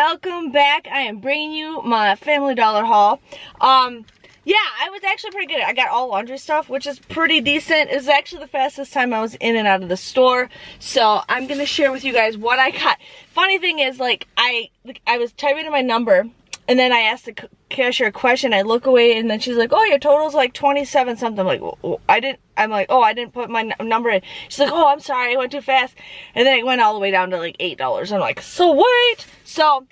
welcome back. I am bringing you my Family Dollar haul. Yeah, I was actually pretty good. I got all laundry stuff, which is pretty decent. It was actually the fastest time I was in and out of the store. So I'm gonna share with you guys what I got. Funny thing is, like I was typing in my number, and then I asked the cashier a question. I look away, and then she's like, "Oh, your total's like 27 something." I'm like, well, I'm like, "Oh, I didn't put my number in." She's like, "Oh, I'm sorry, I went too fast." And then it went all the way down to like $8. I'm like, "So what?" So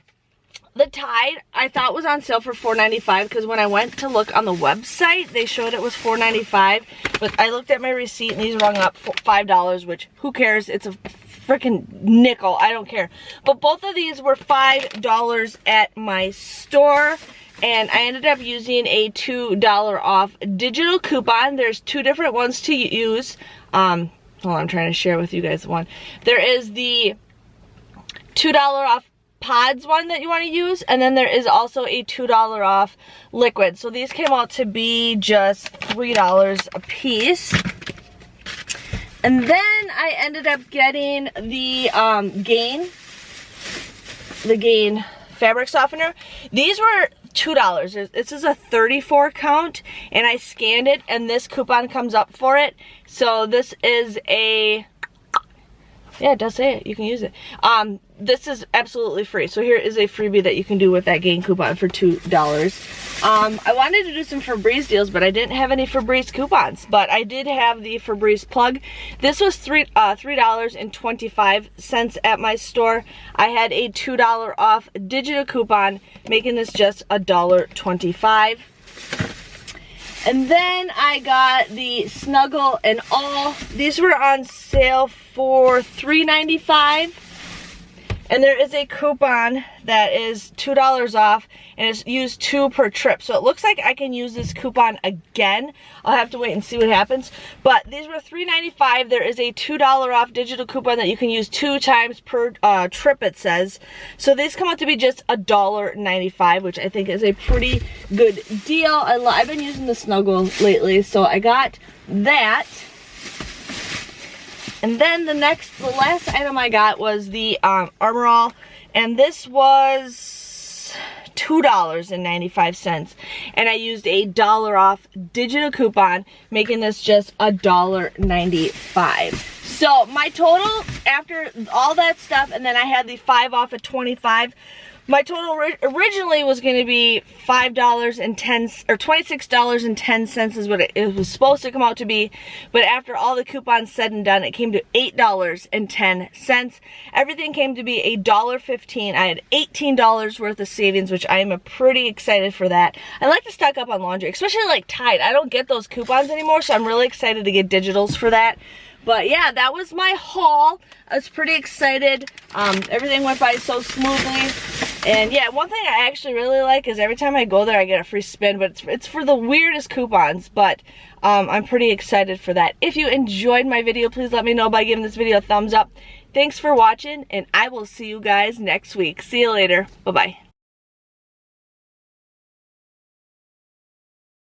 the Tide I thought was on sale for $4.95 because when I went to look on the website, they showed it was $4.95. But I looked at my receipt and these rung up $5, which who cares? It's a freaking nickel. I don't care. But both of these were $5 at my store. And I ended up using a $2 off digital coupon. There's two different ones to use. Hold on, I'm trying to share with you guys one. There is the $2 off pods one that you want to use, and then there is also a $2 off liquid. So these came out to be just $3 a piece. And then I ended up getting the Gain fabric softener. These were $2. This is a 34 count, and I scanned it, and this coupon comes up for it. So this is a, yeah, it does say it. You can use it. This is absolutely free. So here is a freebie that you can do with that Gain coupon for $2. I wanted to do some Febreeze deals, but I didn't have any Febreeze coupons. But I did have the Febreeze plug. This was $3.25 at my store. I had a $2 off digital coupon, making this just $1.25. And then I got the Snuggle and all. These were on sale for $3.95. And there is a coupon that is $2 off, and it's used 2 per trip. So it looks like I can use this coupon again. I'll have to wait and see what happens. But these were $3.95. There is a $2 off digital coupon that you can use 2 times per trip, it says. So these come out to be just $1.95, which I think is a pretty good deal. I've been using the Snuggle lately, so I got that. And then the last item I got was the Armor All, and this was $2.95, and I used a $1 off digital coupon, making this just $1.95. So my total after all that stuff, and then I had the 5 off at 25. My total originally was going to be $5.10 or $26.10 is what it was supposed to come out to be, but after all the coupons said and done, it came to $8.10. Everything came to be $1.15. I had $18 worth of savings, which I am pretty excited for that. I like to stock up on laundry, especially like Tide. I don't get those coupons anymore, so I'm really excited to get digitals for that. But yeah, that was my haul. I was pretty excited. Everything went by so smoothly. And yeah, one thing I actually really like is every time I go there, I get a free spin. But it's for the weirdest coupons. But I'm pretty excited for that. If you enjoyed my video, please let me know by giving this video a thumbs up. Thanks for watching, and I will see you guys next week. See you later. Bye-bye.